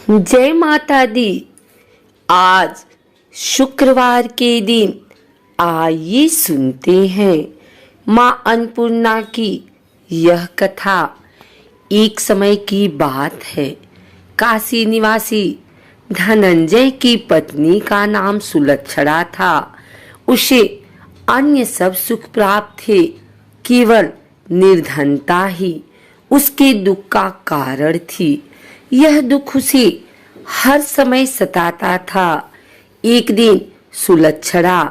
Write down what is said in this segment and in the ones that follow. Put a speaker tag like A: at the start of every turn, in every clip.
A: जय माता दी। आज शुक्रवार के दिन आइए सुनते हैं माँ अन्नपूर्णा की यह कथा। एक समय की बात है। काशी निवासी धनंजय की पत्नी का नाम सुलक्षणा था। उसे अन्य सब सुख प्राप्त थे, केवल निर्धनता ही उसके दुख का कारण थी। यह दुख उसे हर समय सताता था। एक दिन सुलक्षणा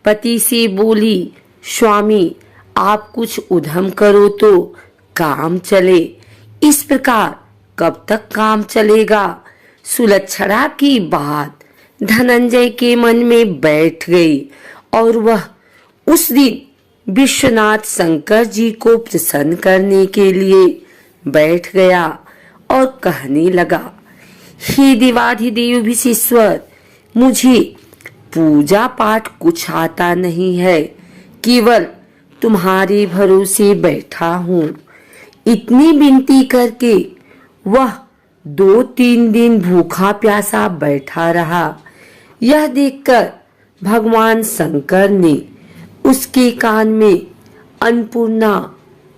A: पति से बोली, स्वामी आप कुछ उद्यम करो तो काम चले। इस प्रकार कब तक काम चलेगा? सुलक्षणा की बात धनंजय के मन में बैठ गई और वह उस दिन विश्वनाथ शंकर जी को प्रसन्न करने के लिए बैठ गया और कहने लगा, हे देवाधिदेव विश्वेश्वर, मुझे पूजा पाठ कुछ आता नहीं है, केवल तुम्हारे भरोसे बैठा हूँ। इतनी विनती करके वह 2-3 दिन भूखा प्यासा बैठा रहा। यह देखकर भगवान शंकर ने उसके कान में अन्नपूर्णा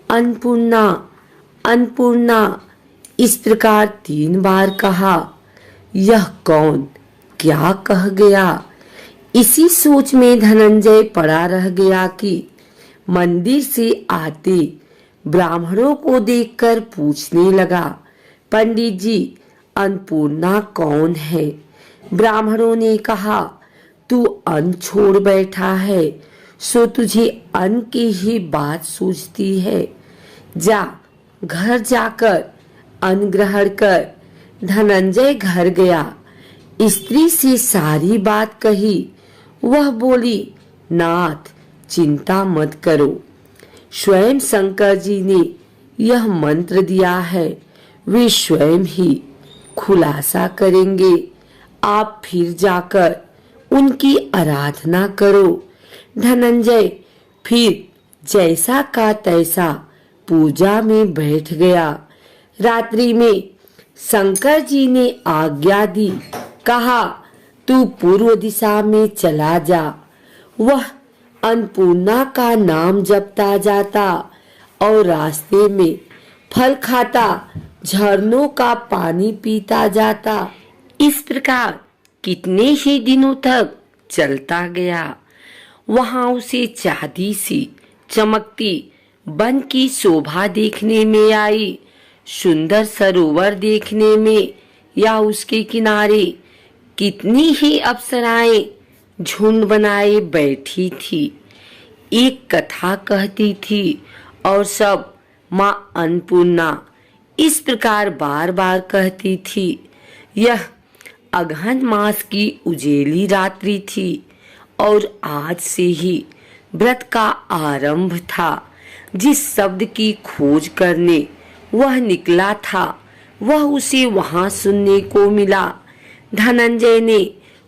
A: अन्नपूर्णा अन्नपूर्णा इस प्रकार 3 बार कहा। यह कौन क्या कह गया? इसी सोच में धनंजय पड़ा रह गया कि मंदिर से आते ब्राह्मणों को देखकर पूछने लगा, पंडित जी अन्नपूर्णा कौन है? ब्राह्मणों ने कहा, तू अन्न छोड़ बैठा है, सो तुझे अन्न की ही बात सूझती है। जा घर जाकर अन्न ग्रहण कर। धनंजय घर गया, स्त्री से सारी बात कही। वह बोली, नाथ चिंता मत करो, स्वयं शंकर जी ने यह मंत्र दिया है, वे स्वयं ही खुलासा करेंगे। आप फिर जाकर उनकी आराधना करो। धनंजय फिर जैसा का तैसा पूजा में बैठ गया। रात्रि में शंकर जी ने आज्ञा दी, कहा तू पूर्व दिशा में चला जा। वह अन्नपूर्णा का नाम जपता जाता और रास्ते में फल खाता, झरनों का पानी पीता जाता। इस प्रकार कितने ही दिनों तक चलता गया। वहां उसे चांदी सी चमकती वन की शोभा देखने में आई। सुंदर सरोवर देखने में या उसके किनारे कितनी ही अप्सराएं झुंड बनाए बैठी थी। एक कथा कहती थी और सब माँ अन्नपूर्णा इस प्रकार बार बार कहती थी। यह अगहन मास की उजेली रात्रि थी और आज से ही व्रत का आरंभ था। जिस शब्द की खोज करने वह निकला था, वह उसे वहां सुनने को मिला। धनंजय ने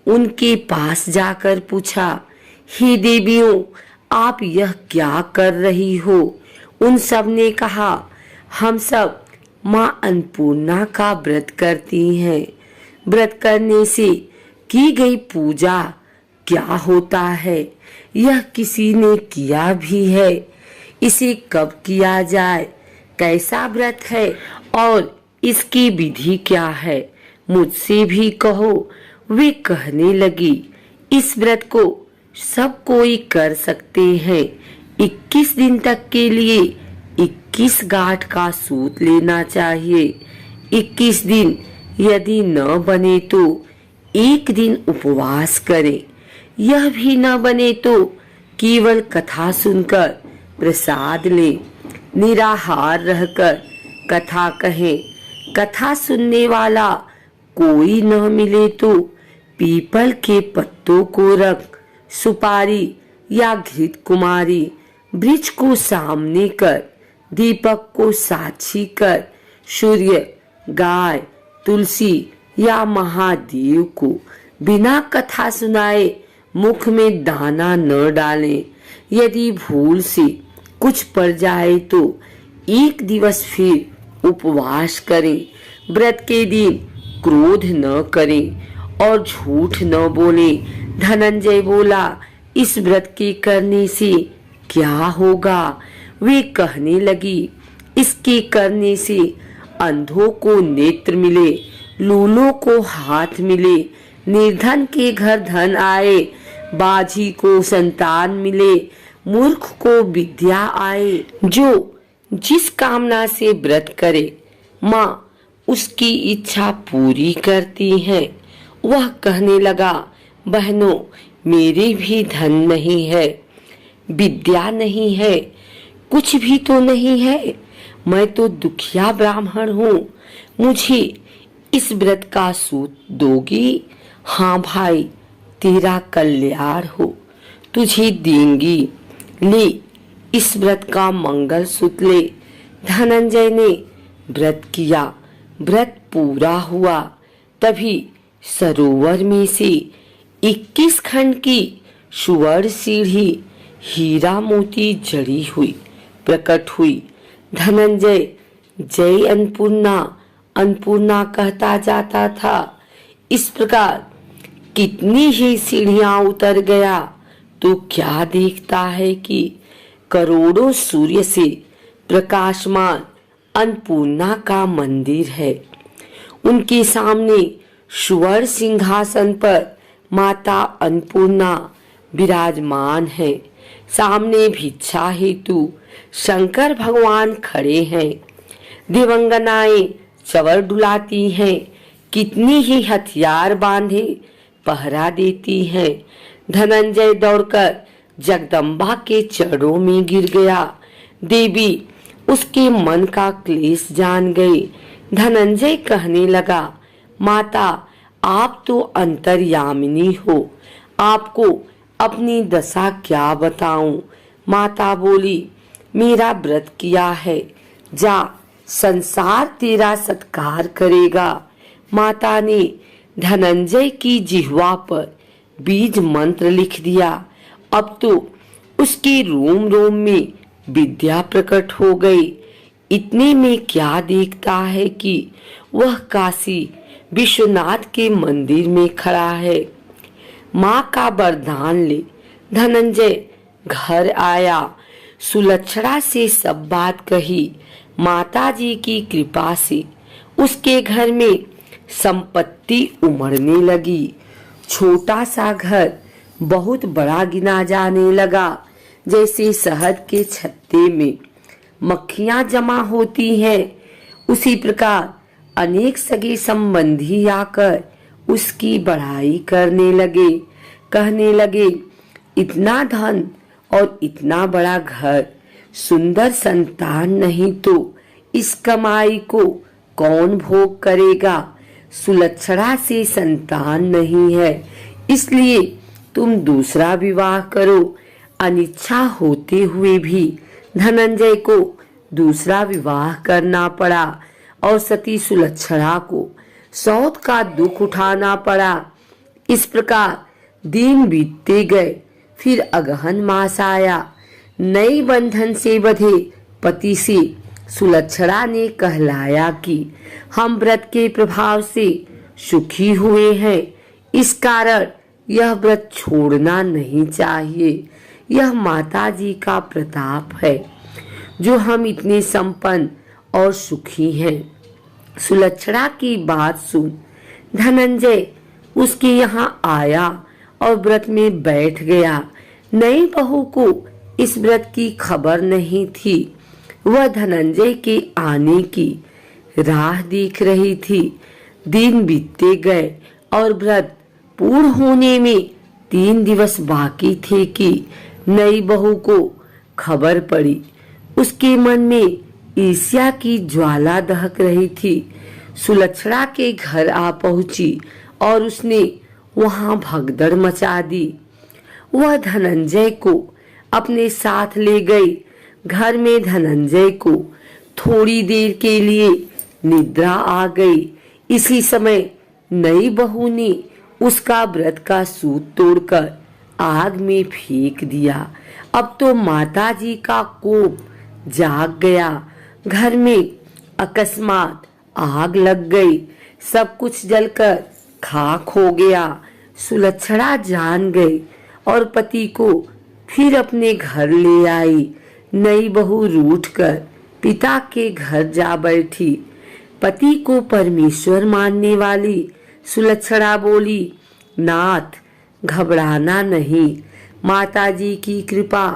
A: उनके पास जाकर पूछा, हे देवियों, आप यह क्या कर रही हो? उन सब ने कहा, हम सब माँ अन्नपूर्णा का व्रत करती हैं। व्रत करने से की गई पूजा क्या होता है? यह किसी ने किया भी है? इसे कब किया जाए? कैसा व्रत है और इसकी विधि क्या है? मुझसे भी कहो। वे कहने लगी, इस व्रत को सब कोई कर सकते हैं। 21 दिन तक के लिए 21 गांठ का सूत लेना चाहिए। 21 दिन यदि न बने तो 1 दिन उपवास करें। यह भी न बने तो केवल कथा सुनकर प्रसाद ले। निराहार रहकर कथा कहें। कथा सुनने वाला कोई न मिले तो पीपल के पत्तों को रख, सुपारी या घृत कुमारी वृक्ष को सामने कर, दीपक को साक्षी कर, सूर्य, गाय, तुलसी या महादेव को बिना कथा सुनाए मुख में दाना न डालें। यदि भूल से कुछ पड़ जाए तो 1 दिवस फिर उपवास करें। व्रत के दिन क्रोध न करें और झूठ न बोले। धनंजय बोला, इस व्रत के करने से क्या होगा? वे कहने लगी, इसके करने से अंधों को नेत्र मिले, लूलों को हाथ मिले, निर्धन के घर धन आए, बाझी को संतान मिले, मूर्ख को विद्या आए। जो जिस कामना से व्रत करे माँ उसकी इच्छा पूरी करती है। वह कहने लगा, बहनों, मेरे भी धन नहीं है, विद्या नहीं है, कुछ भी तो नहीं है। मैं तो दुखिया ब्राह्मण हूँ। मुझे इस व्रत का सूत दोगी? हाँ भाई, तेरा कल्याण हो, तुझे देंगी। ले, इस व्रत का मंगल सूत्र ले। धनंजय ने व्रत किया। व्रत पूरा हुआ। तभी सरोवर में से 21 खंड की सुवर्ण सीढ़ी हीरा मोती जड़ी हुई प्रकट हुई। धनंजय जय अन्नपूर्णा अन्नपूर्णा कहता जाता था। इस प्रकार कितनी ही सीढ़ियां उतर गया तो क्या देखता है कि करोड़ों सूर्य से प्रकाशमान अन्नपूर्णा का मंदिर है। उनके सामने सुवर्ण सिंहासन पर माता अन्नपूर्णा विराजमान है। सामने भिक्षा हेतु शंकर भगवान खड़े हैं। दिवंगनाएं चवर डुलाती हैं। कितनी ही हथियार बांधे पहरा देती हैं। धनंजय दौड़कर जगदम्बा के चरणों में गिर गया। देवी उसके मन का क्लेश जान गई। धनंजय कहने लगा, माता, आप तो अंतर्यामिनी हो, आपको अपनी दशा क्या बताऊं? माता बोली, मेरा व्रत किया है, जा, संसार तेरा सत्कार करेगा। माता ने धनंजय की जिह्वा पर बीज मंत्र लिख दिया। अब तो उसके रोम रोम में विद्या प्रकट हो गई। इतने में क्या देखता है कि वह काशी विश्वनाथ के मंदिर में खड़ा है। माँ का वरदान ले धनंजय घर आया। सुलक्षणा से सब बात कही। माताजी की कृपा से उसके घर में संपत्ति उमड़ने लगी। छोटा सा घर बहुत बड़ा गिना जाने लगा। जैसे शहद के छत्ते में मक्खियां जमा होती हैं, उसी प्रकार अनेक सगे संबंधी आकर उसकी बढ़ाई करने लगे। कहने लगे, इतना धन और इतना बड़ा घर, सुंदर संतान नहीं तो इस कमाई को कौन भोग करेगा? सुलक्षणा से संतान नहीं है, इसलिए तुम दूसरा विवाह करो। अनिच्छा होते हुए भी धनंजय को दूसरा विवाह करना पड़ा और सती सुलक्षणा को सौत का दुख उठाना पड़ा। इस प्रकार दिन बीतते गए। फिर अगहन मास आया। नई बंधन से बंधे पति से सुलक्षणा ने कहलाया कि हम व्रत के प्रभाव से सुखी हुए हैं, इस कारण यह व्रत छोड़ना नहीं चाहिए। यह माताजी का प्रताप है जो हम इतने संपन्न और सुखी हैं। सुलक्षणा की बात सुन धनंजय उसके यहाँ आया और व्रत में बैठ गया। नई बहू को इस व्रत की खबर नहीं थी। वह धनंजय के आने की राह देख रही थी। दिन बीतते गए और व्रत पूर्ण होने में 3 दिवस बाकी थे कि नई बहू को खबर पड़ी। उसके मन में ईर्ष्या की ज्वाला दहक रही थी। सुलक्षणा के घर आ पहुंची और उसने वहां भगदड़ मचा दी। वह धनंजय को अपने साथ ले गई। घर में धनंजय को थोड़ी देर के लिए निद्रा आ गई। इसी समय नई बहू ने उसका व्रत का सूत तोड़कर आग में फेंक दिया। अब तो माताजी का कोप जाग गया। घर में अकस्मात आग लग गई। सब कुछ जलकर खाक हो गया। सुलक्षणा जान गई और पति को फिर अपने घर ले आई। नई बहू रूठकर पिता के घर जा बैठी। पति को परमेश्वर मानने वाली सुलक्षणा बोली, नाथ घबराना नहीं, माताजी की कृपा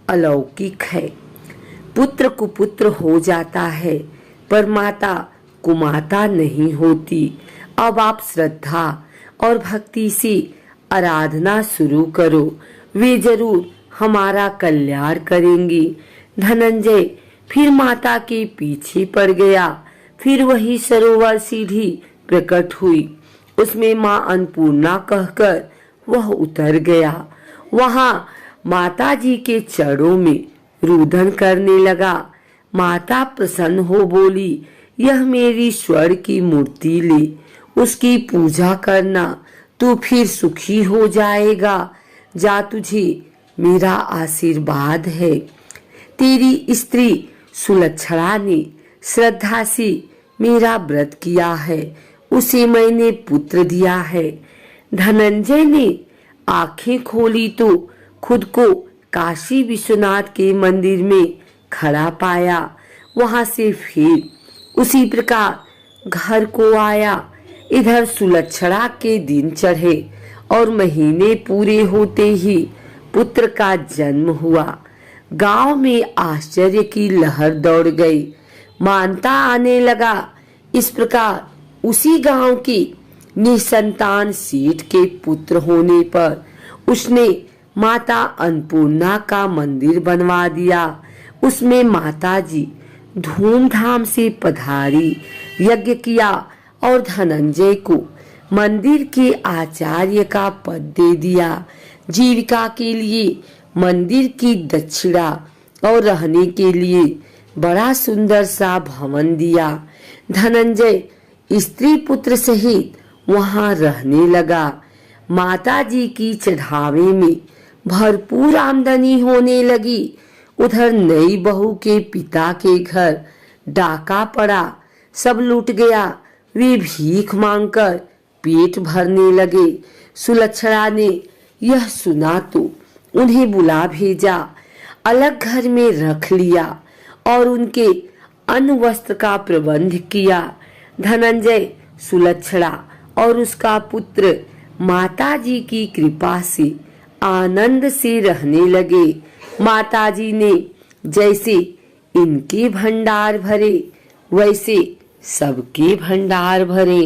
A: अलौकिक है। पुत्र कुपुत्र हो जाता है पर माता कुमाता नहीं होती। अब आप श्रद्धा और भक्ति से आराधना शुरू करो, वे जरूर हमारा कल्याण करेंगी। धनंजय फिर माता के पीछे पड़ गया। फिर वही सरोवर सीढ़ी प्रकट हुई, उसमें माँ अन्नपूर्णा कहकर वह उतर गया। वहां माता जी के चरणों में रुदन करने लगा। माता प्रसन्न हो बोली, यह मेरी स्वर्ण की मूर्ति ले, उसकी पूजा करना, तू फिर सुखी हो जाएगा। जा, तुझे मेरा आशीर्वाद है। तेरी स्त्री सुलक्षणा ने श्रद्धा से मेरा व्रत किया है, उसे मैंने पुत्र दिया है। धनंजय ने आंखें खोली तो खुद को काशी विश्वनाथ के मंदिर में खड़ा पाया। वहां से फिर उसी प्रकार घर को आया। इधर सुलक्षणा के दिन चढ़े और महीने पूरे होते ही पुत्र का जन्म हुआ। गांव में आश्चर्य की लहर दौड़ गई, मानता आने लगा। इस प्रकार उसी गांव की निसंतान सेठ के पुत्र होने पर उसने माता अन्नपूर्णा का मंदिर बनवा दिया। उसमें माता जी धूमधाम से पधारी, यज्ञ किया और धनंजय को मंदिर के आचार्य का पद दे दिया। जीविका के लिए मंदिर की दक्षिणा और रहने के लिए बड़ा सुंदर सा भवन दिया। धनंजय स्त्री पुत्र सहित वहां रहने लगा। माता जी की चढ़ावे में भरपूर आमदनी होने लगी। उधर नई बहू के पिता के घर डाका पड़ा, सब लूट गया। वे भीख मांगकर पेट भरने लगे। सुलक्षणा ने यह सुना तो उन्हें बुला भेजा, अलग घर में रख लिया और उनके अन्न वस्त्र का प्रबंध किया। धनंजय, सुलक्षणा और उसका पुत्र माताजी की कृपा से आनंद से रहने लगे। माताजी ने जैसे इनके भंडार भरे वैसे सबके भंडार भरे।